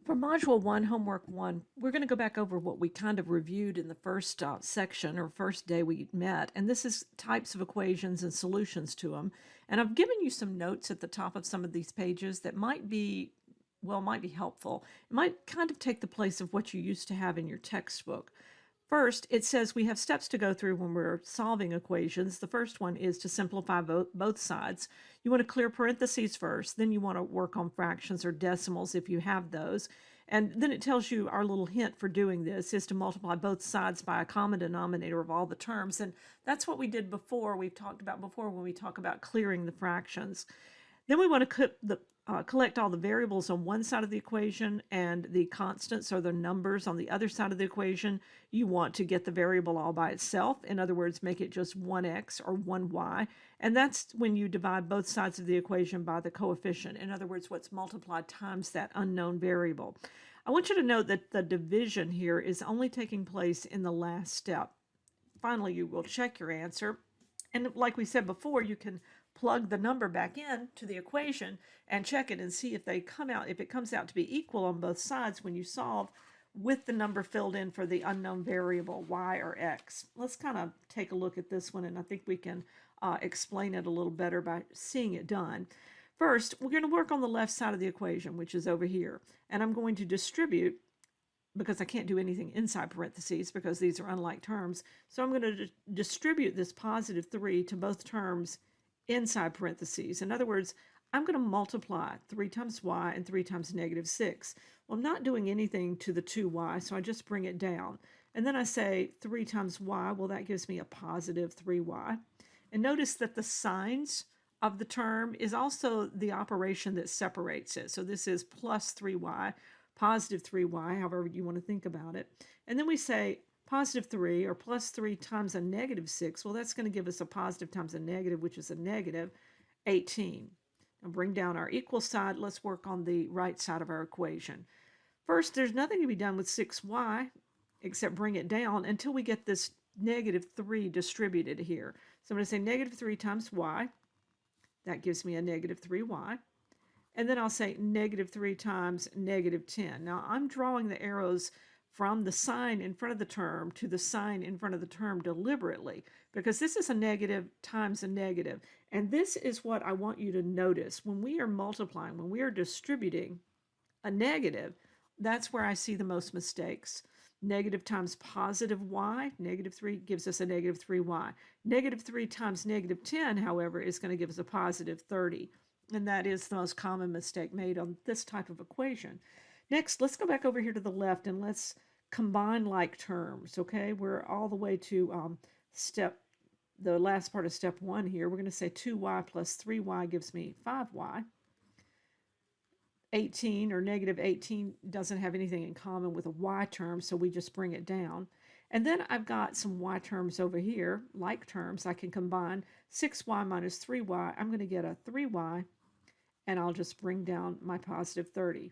For Module 1, Homework 1, we're going to go back over what we kind of reviewed in the first section or first day we met, and this is types of equations and solutions to them. And I've given you some notes at the top of some of these pages that might be helpful. It might kind of take the place of what you used to have in your textbook. First, it says we have steps to go through when we're solving equations. The first one is to simplify both sides. You want to clear parentheses first, then you want to work on fractions or decimals if you have those. And then it tells you our little hint for doing this is to multiply both sides by a common denominator of all the terms. And that's what we did before, we've talked about before when we talk about clearing the fractions. Then we want to collect all the variables on one side of the equation and the constants or the numbers on the other side of the equation. You want to get the variable all by itself. In other words, make it just 1x or 1y. And that's when you divide both sides of the equation by the coefficient. In other words, what's multiplied times that unknown variable. I want you to note that the division here is only taking place in the last step. Finally, you will check your answer. And like we said before, you can plug the number back in to the equation and check it and see if it comes out to be equal on both sides when you solve with the number filled in for the unknown variable y or x. Let's kind of take a look at this one, and I think we can explain it a little better by seeing it done. First, we're going to work on the left side of the equation, which is over here, and I'm going to distribute, because I can't do anything inside parentheses because these are unlike terms. So I'm going to distribute this positive 3 to both terms inside parentheses. In other words, I'm going to multiply 3 times y and 3 times negative 6. Well, I'm not doing anything to the 2y, so I just bring it down. And then I say 3 times y, well, that gives me a positive 3y. And notice that the signs of the term is also the operation that separates it. So this is plus 3y, positive 3y, however you want to think about it. And then we say positive 3 or plus 3 times a negative 6, well, that's going to give us a positive times a negative, which is a negative 18. Now bring down our equal side. Let's work on the right side of our equation. First, there's nothing to be done with 6y except bring it down until we get this negative 3 distributed here. So I'm going to say negative 3 times y. That gives me a negative 3y. And then I'll say negative 3 times negative 10. Now I'm drawing the arrows from the sign in front of the term to the sign in front of the term deliberately, because this is a negative times a negative. And this is what I want you to notice. When we are multiplying, when we are distributing a negative, that's where I see the most mistakes. Negative times positive y, negative 3 gives us a negative 3y. Negative 3 times negative 10, however, is going to give us a positive 30. And that is the most common mistake made on this type of equation. Next, let's go back over here to the left and let's combine like terms, okay? We're all the way to the last part of step 1 here. We're going to say 2y plus 3y gives me 5y. 18 or negative 18 doesn't have anything in common with a y term, so we just bring it down. And then I've got some y terms over here, like terms. I can combine 6y minus 3y. I'm going to get a 3y, and I'll just bring down my positive 30.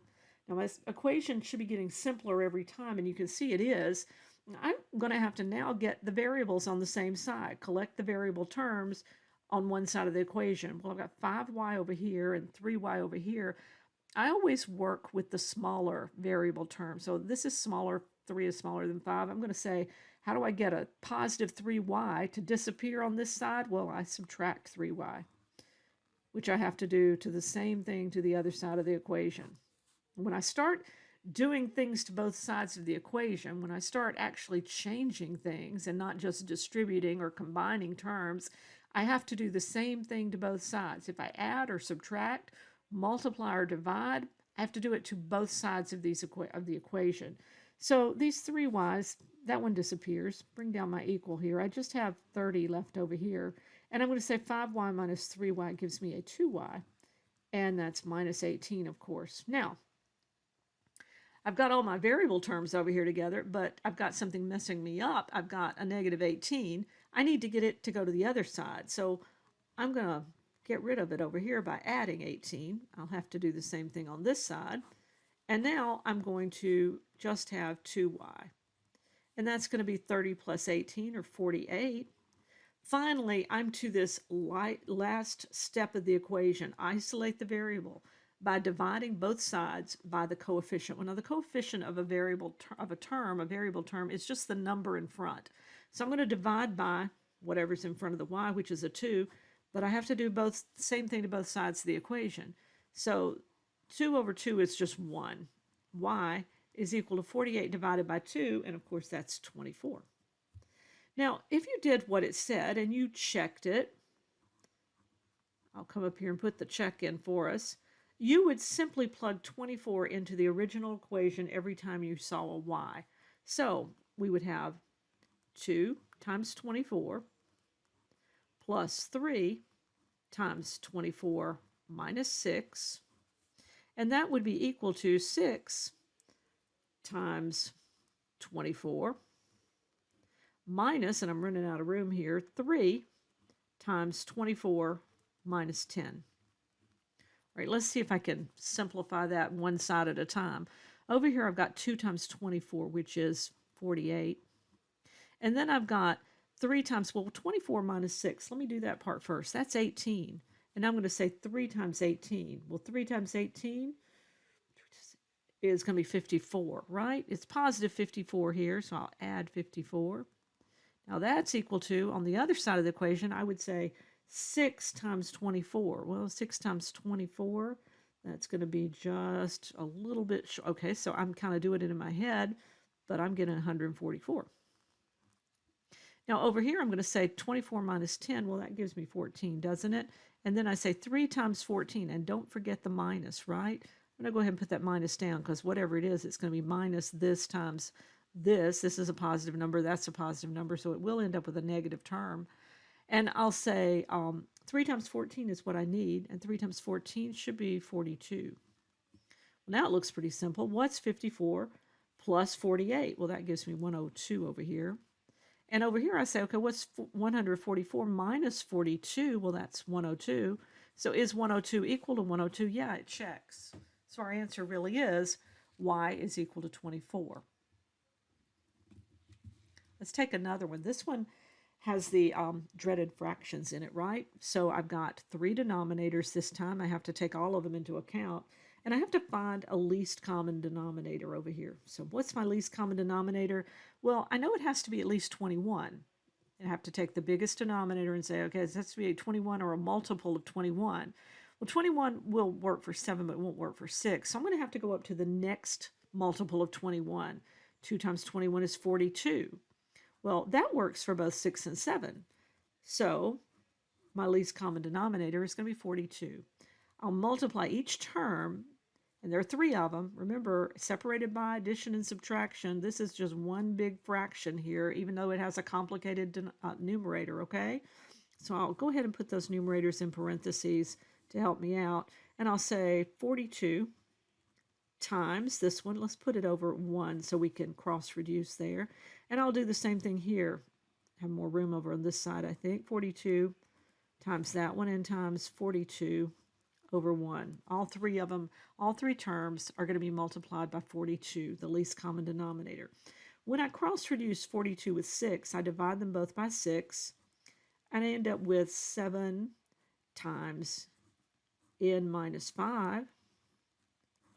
Now, my equation should be getting simpler every time, and you can see it is. I'm going to have to now get the variables on the same side, collect the variable terms on one side of the equation. Well, I've got 5y over here and 3y over here. I always work with the smaller variable term. So this is smaller, 3 is smaller than 5. I'm going to say, how do I get a positive 3y to disappear on this side? Well, I subtract 3y, which I have to do to the same thing to the other side of the equation. When I start doing things to both sides of the equation, when I start actually changing things and not just distributing or combining terms, I have to do the same thing to both sides. If I add or subtract, multiply or divide, I have to do it to both sides of the equation. So these 3 y's, that one disappears. Bring down my equal here. I just have 30 left over here. And I'm going to say 5y minus 3y gives me a 2y. And that's minus 18, of course. Now, I've got all my variable terms over here together, but I've got something messing me up. I've got a negative 18. I need to get it to go to the other side. So I'm going to get rid of it over here by adding 18. I'll have to do the same thing on this side. And now I'm going to just have 2y. And that's going to be 30 plus 18, or 48. Finally, I'm to this last step of the equation. Isolate the variable. by dividing both sides by the coefficient. Well, now the coefficient of a variable term is just the number in front. So I'm going to divide by whatever's in front of the y, which is a 2, but I have to do both same thing to both sides of the equation. So 2 over 2 is just 1. Y is equal to 48 divided by 2, and of course that's 24. Now, if you did what it said and you checked it, I'll come up here and put the check in for us, you would simply plug 24 into the original equation every time you saw a y. So we would have 2 times 24 plus 3 times 24 minus 6, and that would be equal to 6 times 24 minus, and I'm running out of room here, 3 times 24 minus 10. All right, let's see if I can simplify that one side at a time. Over here I've got 2 times 24, which is 48. And then I've got 3 times, well, 24 minus 6. Let me do that part first. That's 18. And I'm going to say 3 times 18. Well, 3 times 18 is going to be 54, right? It's positive 54 here, so I'll add 54. Now that's equal to, on the other side of the equation, I would say 6 times 24. Well, 6 times 24, that's going to be just a little bit, okay, so I'm kind of doing it in my head, but I'm getting 144. Now over here, I'm going to say 24 minus 10. Well, that gives me 14, doesn't it? And then I say 3 times 14, and don't forget the minus, right? I'm going to go ahead and put that minus down, because whatever it is, it's going to be minus this times this. This is a positive number. That's a positive number, so it will end up with a negative term. And I'll say 3 times 14 is what I need, and 3 times 14 should be 42. Well, now it looks pretty simple. What's 54 plus 48? Well, that gives me 102 over here. And over here I say, okay, what's 144 minus 42? Well, that's 102. So is 102 equal to 102? Yeah, it checks. So our answer really is y is equal to 24. Let's take another one. This one has the dreaded fractions in it, right? So I've got 3 denominators this time. I have to take all of them into account. And I have to find a least common denominator over here. So what's my least common denominator? Well, I know it has to be at least 21. I have to take the biggest denominator and say, okay, it has to be a 21 or a multiple of 21. Well, 21 will work for 7, but it won't work for 6. So I'm going to have to go up to the next multiple of 21. 2 times 21 is 42. Well, that works for both 6 and 7. So my least common denominator is going to be 42. I'll multiply each term, and there are 3 of them. Remember, separated by addition and subtraction. This is just one big fraction here, even though it has a complicated numerator, okay? So I'll go ahead and put those numerators in parentheses to help me out. And I'll say 42 times this one. Let's put it over 1 so we can cross-reduce there. And I'll do the same thing here. Have more room over on this side, I think. 42 times that one and times 42 over 1. All 3 of them, all 3 terms are going to be multiplied by 42, the least common denominator. When I cross-reduce 42 with 6, I divide them both by 6, and I end up with 7 times n minus 5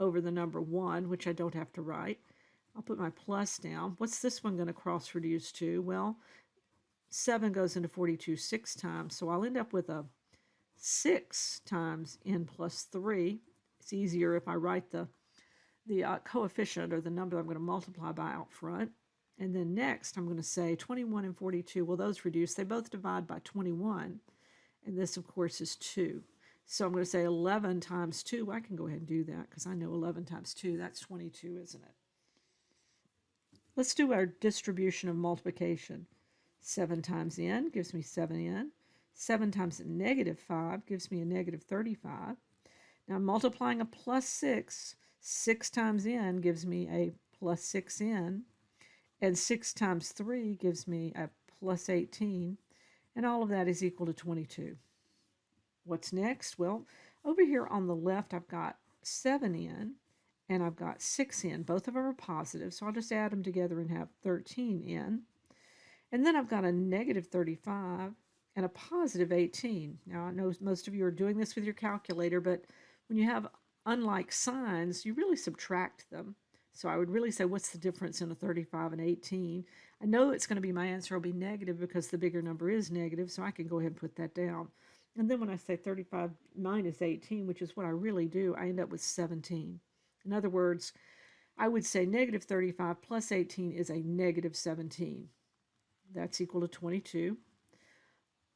over the number 1, which I don't have to write. I'll put my plus down. What's this one going to cross-reduce to? Well, 7 goes into 42 6 times, so I'll end up with a 6 times n plus 3. It's easier if I write the coefficient or the number I'm going to multiply by out front. And then next, I'm going to say 21 and 42. Well, those reduce. They both divide by 21. And this, of course, is 2. So I'm going to say 11 times 2. I can go ahead and do that because I know 11 times 2. That's 22, isn't it? Let's do our distribution of multiplication. 7 times n gives me 7n. 7 times negative 5 gives me a negative 35. Now multiplying a plus 6, 6 times n gives me a plus 6n. And 6 times 3 gives me a plus 18. And all of that is equal to 22. What's next? Well, over here on the left, I've got 7n and I've got 6n. Both of them are positive, so I'll just add them together and have 13n. And then I've got a negative 35 and a positive 18. Now, I know most of you are doing this with your calculator, but when you have unlike signs, you really subtract them. So I would really say, what's the difference in a 35 and 18? I know it's going to be, my answer will be negative because the bigger number is negative, so I can go ahead and put that down. And then when I say 35 minus 18, which is what I really do, I end up with 17. In other words, I would say negative 35 plus 18 is a negative 17. That's equal to 22.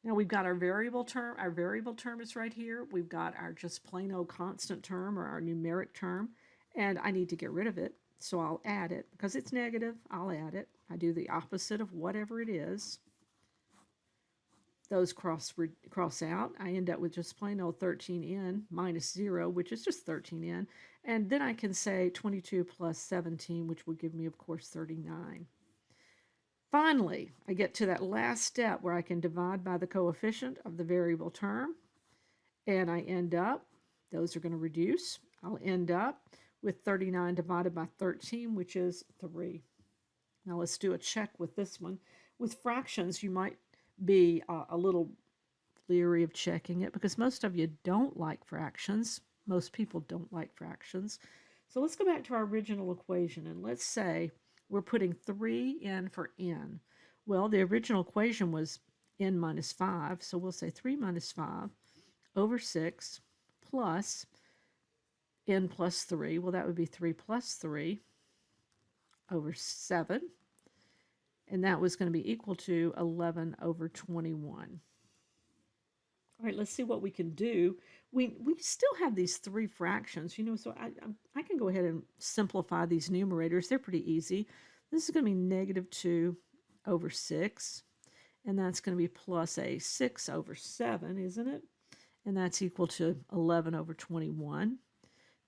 Now we've got our variable term. Our variable term is right here. We've got our just plain old constant term or our numeric term, and I need to get rid of it. So I'll add it. Because it's negative, I'll add it. I do the opposite of whatever it is. Those cross out. I end up with just plain old 13n minus 0, which is just 13n. And then I can say 22 plus 17, which will give me, of course, 39. Finally, I get to that last step where I can divide by the coefficient of the variable term, and I end up, those are going to reduce, I'll end up with 39 divided by 13, which is 3. Now let's do a check with this one. With fractions, you might be a little leery of checking it because most of you don't like fractions. Most people don't like fractions. So let's go back to our original equation, and let's say we're putting 3 in for n. Well, the original equation was n minus 5, so we'll say 3 minus 5 over 6 plus n plus 3. Well, that would be 3 plus 3 over 7. And that was going to be equal to 11 over 21. All right, let's see what we can do. We still have these 3 fractions, so I can go ahead and simplify these numerators. They're pretty easy. This is going to be negative 2 over 6, and that's going to be plus a 6 over 7, isn't it? And that's equal to 11 over 21.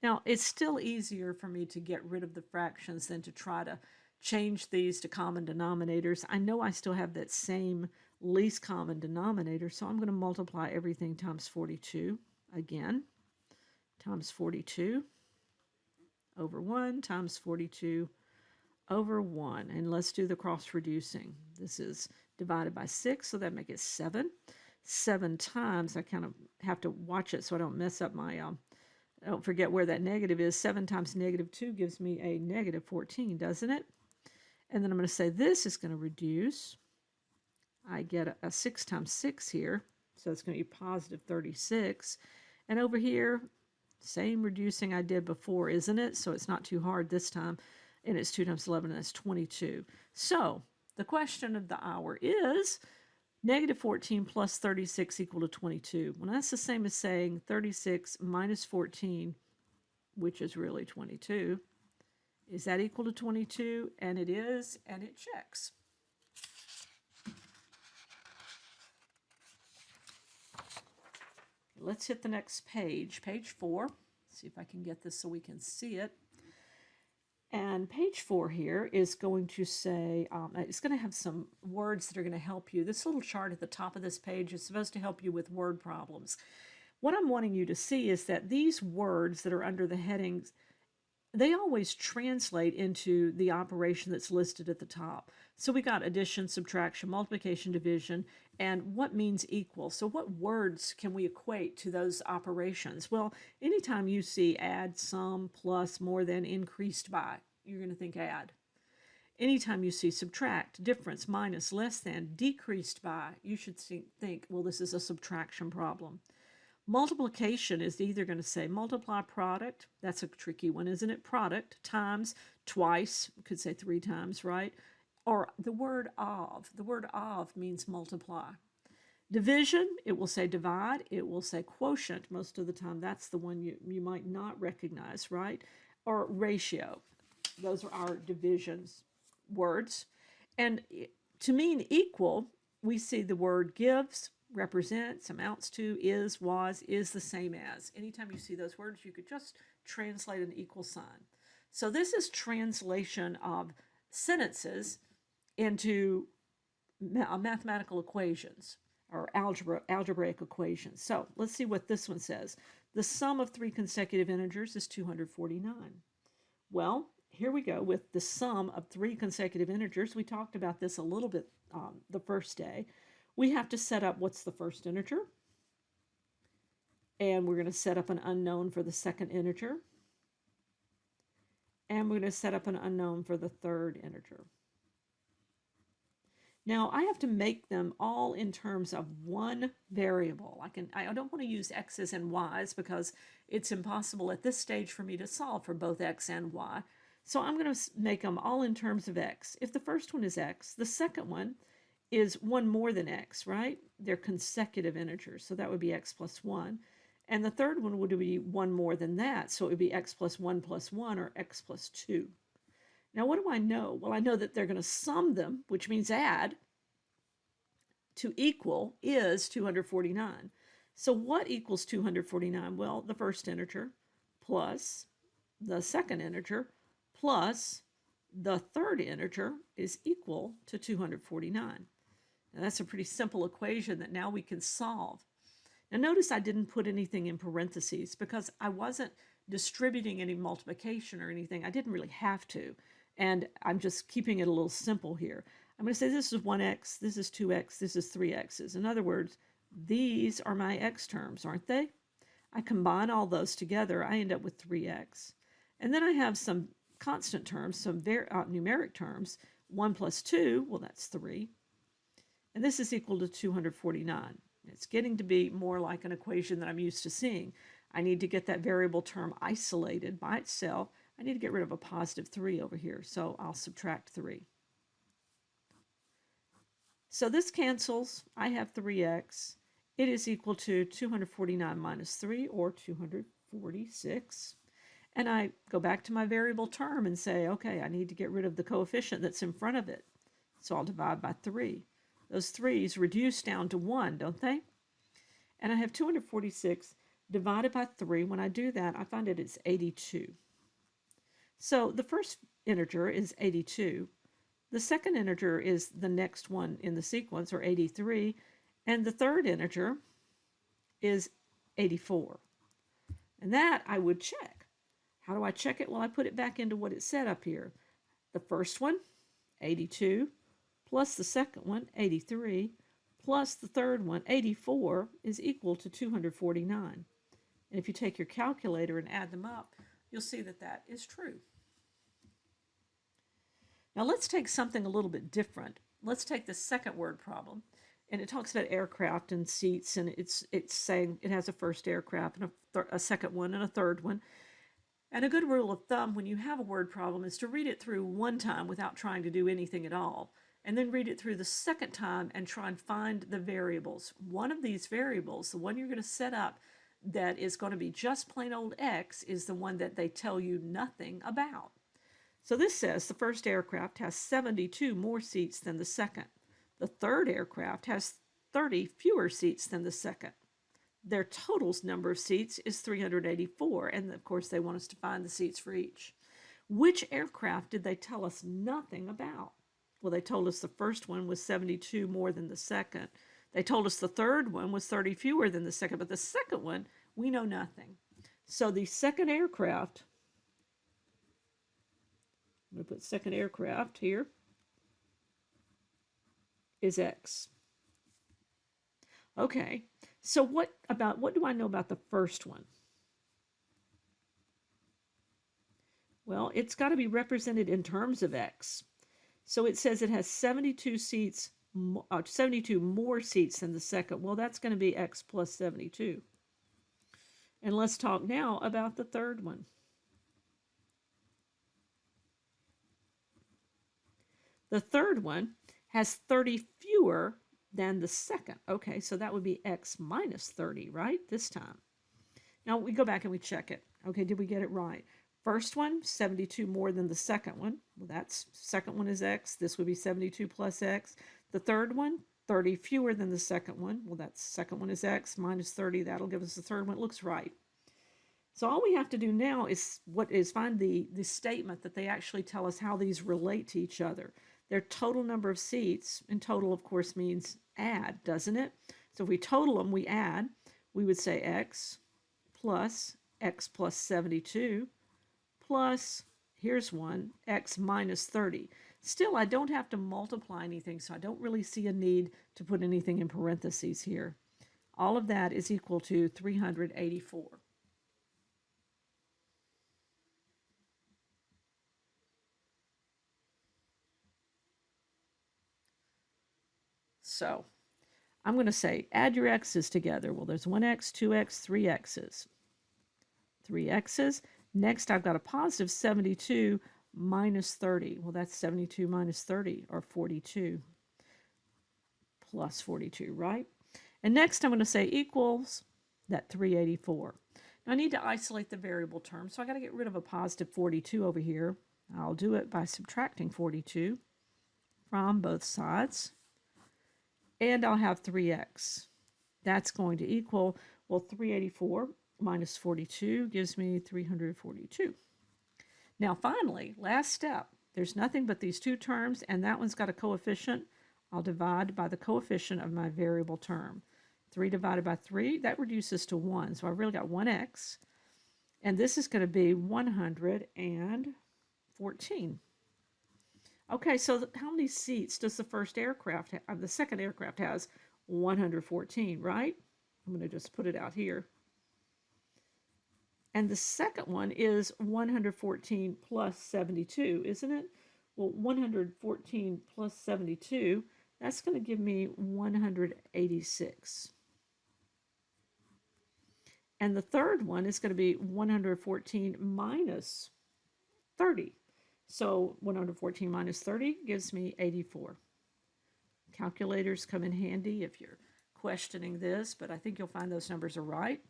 Now, it's still easier for me to get rid of the fractions than to try to change these to common denominators. I know I still have that same least common denominator, so I'm going to multiply everything times 42 again, times 42 over 1 times 42 over 1. And let's do the cross reducing. This is divided by 6, so that makes it 7. 7 times, I kind of have to watch it so I don't mess up my, I don't forget where that negative is. 7 times negative 2 gives me a negative 14, doesn't it? And then I'm going to say this is going to reduce. I get a 6 times 6 here, so it's going to be positive 36. And over here, same reducing I did before, isn't it? So it's not too hard this time. And it's 2 times 11, and that's 22. So the question of the hour is negative 14 plus 36 equal to 22. Well, that's the same as saying 36 minus 14, which is really 22. Is that equal to 22? And it is, and it checks. Let's hit the next page, page 4. See if I can get this so we can see it. And page 4 here is going to say, it's going to have some words that are going to help you. This little chart at the top of this page is supposed to help you with word problems. What I'm wanting you to see is that these words that are under the headings, they always translate into the operation that's listed at the top. So we got addition, subtraction, multiplication, division, and what means equal. So what words can we equate to those operations? Well, anytime you see add, sum, plus, more than, increased by, you're going to think add. Anytime you see subtract, difference, minus, less than, decreased by, you should think, well, this is a subtraction problem. Multiplication is either going to say multiply product, that's a tricky one, isn't it? Product times twice, we could say 3 times, right? Or the word of. The word of means multiply. Division, it will say divide, it will say quotient. Most of the time, that's the one you might not recognize, right? Or ratio. Those are our divisions words. And to mean equal, we see the word gives, represents, amounts to, is, was, is the same as. Anytime you see those words, you could just translate an equal sign. So this is translation of sentences into mathematical equations or algebraic equations. So let's see what this one says. The sum of 3 consecutive integers is 249. Well, here we go with the sum of 3 consecutive integers. We talked about this a little bit the first day. We have to set up what's the first integer, And we're going to set up an unknown for the second integer. And we're going to set up an unknown for the third integer. Now I have to make them all in terms of one variable. I don't want to use x's and y's because it's impossible at this stage for me to solve for both x and y. So I'm going to make them all in terms of x. If the first one is x, the second one is one more than x, right? They're consecutive integers, so that would be x plus 1. And the third one would be one more than that, so it would be x plus 1 or x plus 2. Now, what do I know? Well, I know that they're going to sum them, which means add, to equal is 249. So what equals 249? Well, the first integer plus the second integer plus the third integer is equal to 249. Now, that's a pretty simple equation that now we can solve. Now, notice I didn't put anything in parentheses because I wasn't distributing any multiplication or anything. I didn't really have to. And I'm just keeping it a little simple here. I'm going to say this is 1x, this is 2x, this is 3x's. In other words, these are my x terms, aren't they? I combine all those together, I end up with 3x. And then I have some constant terms, some numeric terms. 1 plus 2, well, that's 3. And this is equal to 249. It's getting to be more like an equation that I'm used to seeing. I need to get that variable term isolated by itself. I need to get rid of a positive 3 over here, so I'll subtract 3. So this cancels. I have 3x. It is equal to 249 minus 3, or 246. And I go back to my variable term and say, okay, I need to get rid of the coefficient that's in front of it. So I'll divide by 3. Those 3's reduce down to 1, don't they? And I have 246 divided by 3. When I do that, I find it's 82. So the first integer is 82. The second integer is the next one in the sequence, or 83. And the third integer is 84. And that I would check. How do I check it? Well, I put it back into what it said up here. The first one, 82, plus the second one, 83, plus the third one, 84, is equal to 249. And if you take your calculator and add them up, you'll see that that is true. Now let's take something a little bit different. Let's take the second word problem. And it talks about aircraft and seats, and it's saying it has a first aircraft and a second one and a third one. And a good rule of thumb when you have a word problem is to read it through one time without trying to do anything at all, and then read it through the second time and try and find the variables. One of these variables, the one you're going to set up that is going to be just plain old X, is the one that they tell you nothing about. So this says the first aircraft has 72 more seats than the second. The third aircraft has 30 fewer seats than the second. Their total number of seats is 384, and of course they want us to find the seats for each. Which aircraft did they tell us nothing about? Well, they told us the first one was 72 more than the second. They told us the third one was 30 fewer than the second, but the second one, we know nothing. So the second aircraft, I'm going to put second aircraft here, is X. Okay, so what do I know about the first one? Well, it's got to be represented in terms of X. So it says it has 72 seats, 72 more seats than the second. Well, that's going to be X plus 72. And let's talk now about the third one. The third one has 30 fewer than the second. Okay, so that would be X minus 30, right? This time. Now we go back and we check it. Okay, did we get it right? First one, 72 more than the second one. Well, that's second one is X. This would be 72 plus X. The third one, 30 fewer than the second one. Well, that second one is X minus 30. That'll give us the third one. It looks right. So all we have to do now is find the statement that they actually tell us how these relate to each other. Their total number of seats, and total, of course, means add, doesn't it? So if we total them, we add. We would say X plus 72 plus, here's one, X minus 30. Still, I don't have to multiply anything, so I don't really see a need to put anything in parentheses here. All of that is equal to 384. So I'm going to say add your x's together. Well, there's 1x, 2x, 3x's. 3x's. Next, I've got a positive 72 minus 30. Well, that's 72 minus 30, or 42 plus 42, right? And next, I'm going to say equals that 384. Now, I need to isolate the variable term, so I got to get rid of a positive 42 over here. I'll do it by subtracting 42 from both sides. And I'll have 3x. That's going to equal, well, 384 minus 42 gives me 342. Now, finally, last step. There's nothing but these two terms, and that one's got a coefficient. I'll divide by the coefficient of my variable term. 3 divided by 3, that reduces to 1. So I've really got 1x. And this is going to be 114. Okay, so how many seats does the first aircraft have? The second aircraft has 114, right? I'm going to just put it out here. And the second one is 114 plus 72, isn't it? Well, 114 plus 72, that's going to give me 186. And the third one is going to be 114 minus 30. So 114 minus 30 gives me 84. Calculators come in handy if you're questioning this, but I think you'll find those numbers are right.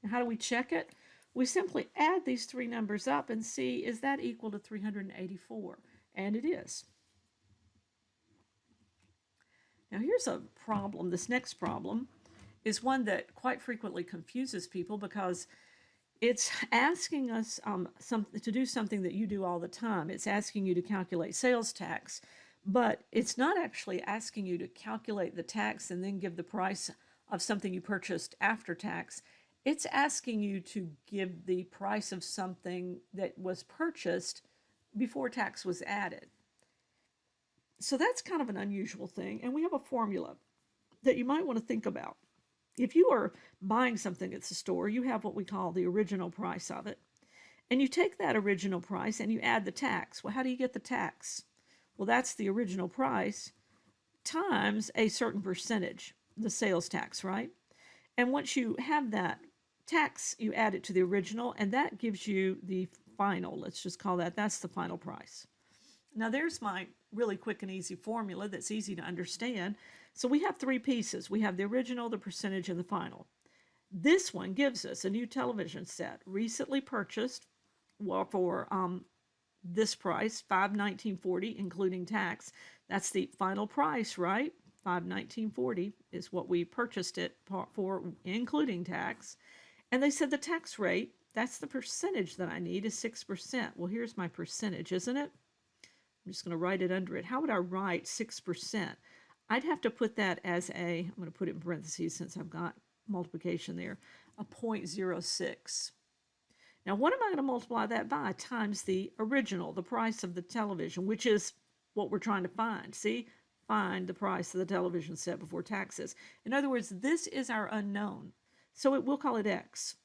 And how do we check it? We simply add these three numbers up and see, is that equal to 384? And it is. Now here's a problem. This next problem is one that quite frequently confuses people because it's asking us to do something that you do all the time. It's asking you to calculate sales tax, but it's not actually asking you to calculate the tax and then give the price of something you purchased after tax. It's asking you to give the price of something that was purchased before tax was added. So that's kind of an unusual thing, and we have a formula that you might want to think about. If you are buying something at the store, you have what we call the original price of it. And you take that original price and you add the tax. Well, how do you get the tax? Well, that's the original price times a certain percentage, the sales tax, right? And once you have that tax, you add it to the original, and that gives you the final. Let's just call that, that's the final price. Now, there's my really quick and easy formula that's easy to understand. So we have three pieces. We have the original, the percentage, and the final. This one gives us a new television set, recently purchased for this price, $519.40, including tax. That's the final price, right? $519.40 is what we purchased it for, including tax. And they said the tax rate, that's the percentage that I need, is 6%. Well, here's my percentage, isn't it? I'm just going to write it under it. How would I write 6%? I'd have to put that as a, I'm going to put it in parentheses since I've got multiplication there, a 0.06. Now, what am I going to multiply that by? Times the original, the price of the television, which is what we're trying to find. See? Find the price of the television set before taxes. In other words, this is our unknown. So we'll call it X.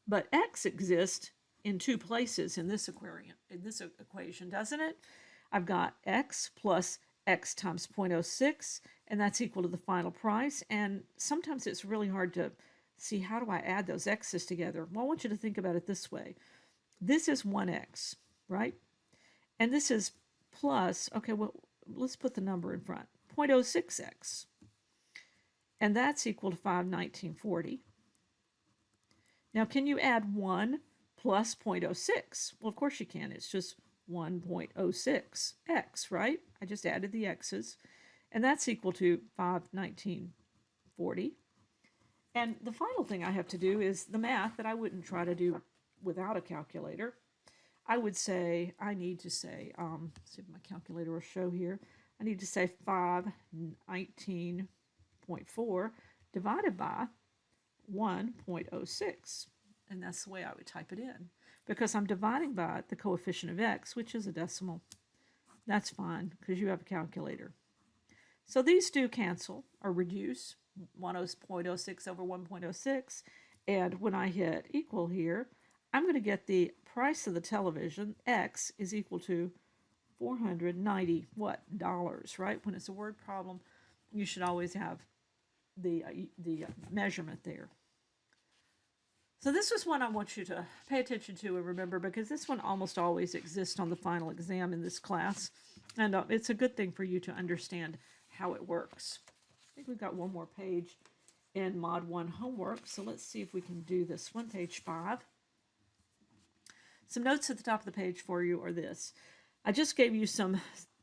But X exists in two places in this equation, doesn't it? I've got X plus X times 0.06, and that's equal to the final price. And sometimes it's really hard to see, how do I add those X's together? Well, I want you to think about it this way. This is 1X, right? And this is plus, okay, well, let's put the number in front, 0.06X. And that's equal to 519.40. Now, can you add 1 plus 0.06? Well, of course you can. It's just 1.06x, right? I just added the x's. And that's equal to 519.40. And the final thing I have to do is the math that I wouldn't try to do without a calculator. I would say, I need to say, see if my calculator will show here. I need to say 519.4 divided by 1.06. And that's the way I would type it in, because I'm dividing by the coefficient of x, which is a decimal. That's fine, because you have a calculator. So these do cancel or reduce. 0.06 over 1.06. And when I hit equal here, I'm going to get the price of the television, X, is equal to 490 what dollars, right? When it's a word problem, you should always have the measurement there. So this is one I want you to pay attention to and remember, because this one almost always exists on the final exam in this class, and it's a good thing for you to understand how it works. I think we've got one more page in Mod 1 homework, so let's see if we can do this one, page 5. Some notes at the top of the page for you are this. I just gave you some,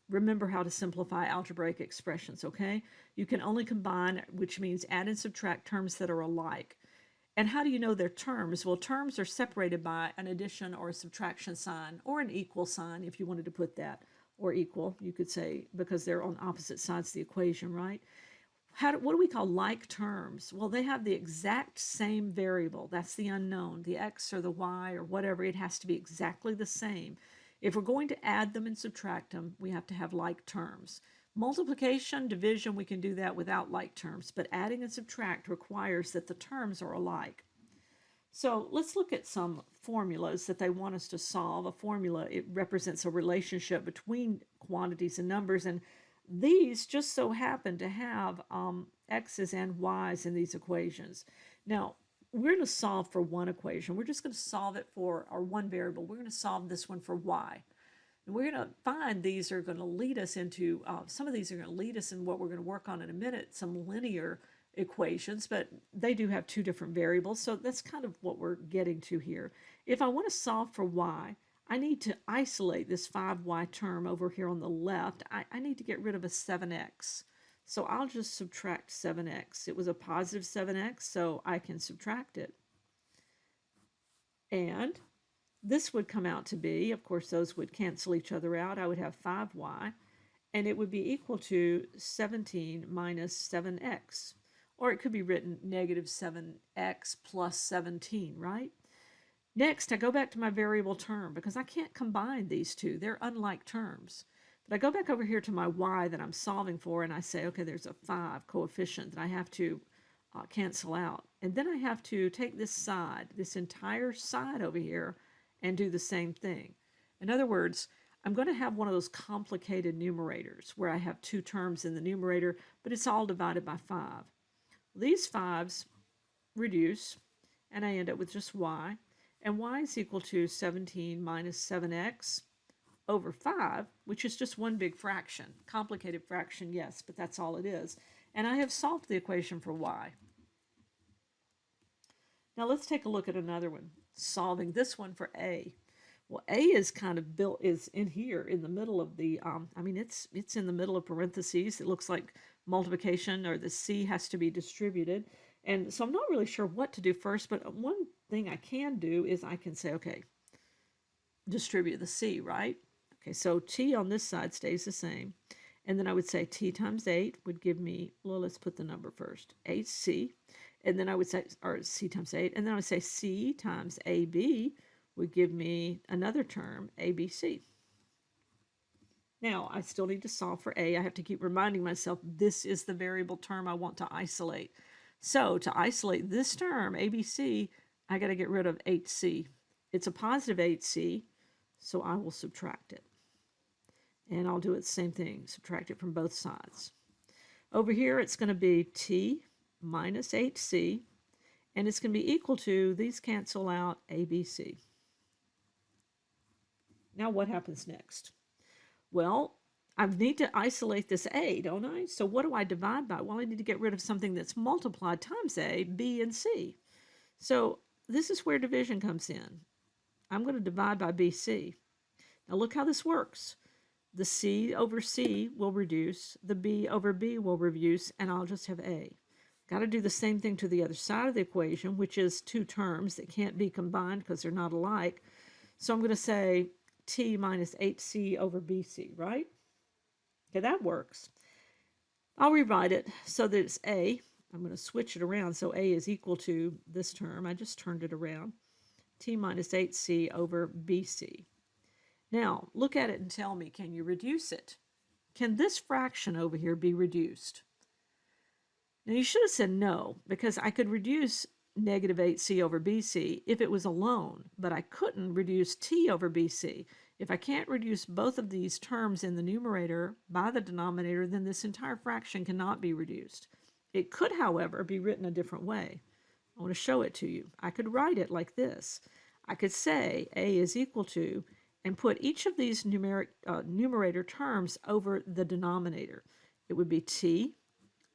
remember how to simplify algebraic expressions, okay? You can only combine, which means add and subtract terms that are alike. And how do you know they're terms? Well, terms are separated by an addition or a subtraction sign, or an equal sign, if you wanted to put that, or equal, you could say, because they're on opposite sides of the equation, right? What do we call like terms? Well, they have the exact same variable. That's the unknown, the x or the y or whatever. It has to be exactly the same. If we're going to add them and subtract them, we have to have like terms. Multiplication, division, we can do that without like terms, but adding and subtract requires that the terms are alike. So let's look at some formulas that they want us to solve. A formula, it represents a relationship between quantities and numbers, and these just so happen to have x's and y's in these equations. Now, we're going to solve for one equation. We're just going to solve it for our one variable. We're going to solve this one for y. And we're going to find these are going to lead us into, some of these are going to lead us in what we're going to work on in a minute, some linear equations, but they do have two different variables. So that's kind of what we're getting to here. If I want to solve for y, I need to isolate this 5y term over here on the left. I need to get rid of a 7x. So I'll just subtract 7x. It was a positive 7x, so I can subtract it. And this would come out to be, of course, those would cancel each other out. I would have 5y, and it would be equal to 17 minus 7x. Or it could be written negative 7x plus 17, right? Next, I go back to my variable term because I can't combine these two. They're unlike terms. But I go back over here to my y that I'm solving for, and I say, okay, there's a 5 coefficient that I have to cancel out. And then I have to take this side, this entire side over here, and do the same thing. In other words, I'm going to have one of those complicated numerators where I have two terms in the numerator, but it's all divided by 5. These 5's reduce, and I end up with just y. And y is equal to 17 minus 7x over 5, which is just one big fraction. Complicated fraction, yes, but that's all it is. And I have solved the equation for y. Now let's take a look at another one, solving this one for a. Well, a is kind of built, is in here in the middle of the, it's in the middle of parentheses. It looks like multiplication, or the c has to be distributed. And so I'm not really sure what to do first, but one thing I can do is I can say, okay, distribute the c, right? Okay, so t on this side stays the same. And then I would say t times 8 would give me, well, let's put the number first, 8c. And then I would say, or c times 8. And then I would say c times ab would give me another term, abc. Now, I still need to solve for a. I have to keep reminding myself this is the variable term I want to isolate. So to isolate this term, ABC, I got to get rid of 8c. It's a positive 8c, so I will subtract it. And I'll do it the same thing, subtract it from both sides. Over here, it's going to be t minus 8c, and it's going to be equal to, these cancel out, ABC. Now what happens next? Well, I need to isolate this a, don't I? So what do I divide by? Well, I need to get rid of something that's multiplied times a, b, and c. So this is where division comes in. I'm going to divide by bc. Now look how this works. The c over c will reduce, the b over b will reduce, and I'll just have a. Got to do the same thing to the other side of the equation, which is two terms that can't be combined because they're not alike. So I'm going to say t minus 8c over bc, right? Okay, that works. I'll rewrite it so that it's a. I'm going to switch it around so a is equal to this term. I just turned it around. T minus 8c over bc. Now, look at it and tell me, can you reduce it? Can this fraction over here be reduced? Now you should have said no, because I could reduce negative 8c over bc if it was alone, but I couldn't reduce t over bc. If I can't reduce both of these terms in the numerator by the denominator, then this entire fraction cannot be reduced. It could, however, be written a different way. I want to show it to you. I could write it like this. I could say a is equal to, and put each of these numerator terms over the denominator. It would be t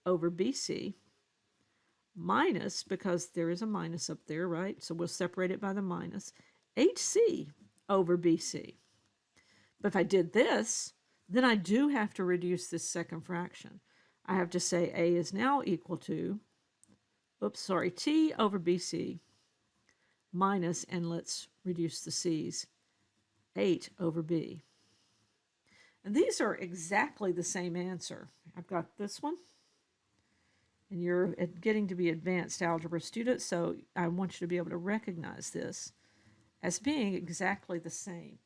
over bc minus, because there is a minus up there, right? So we'll separate it by the minus, hc over bc. But if I did this, then I do have to reduce this second fraction. I have to say a is now equal to, t over bc minus, and let's reduce the c's, 8 over b. And these are exactly the same answer. I've got this one, and you're getting to be advanced algebra students, so I want you to be able to recognize this as being exactly the same.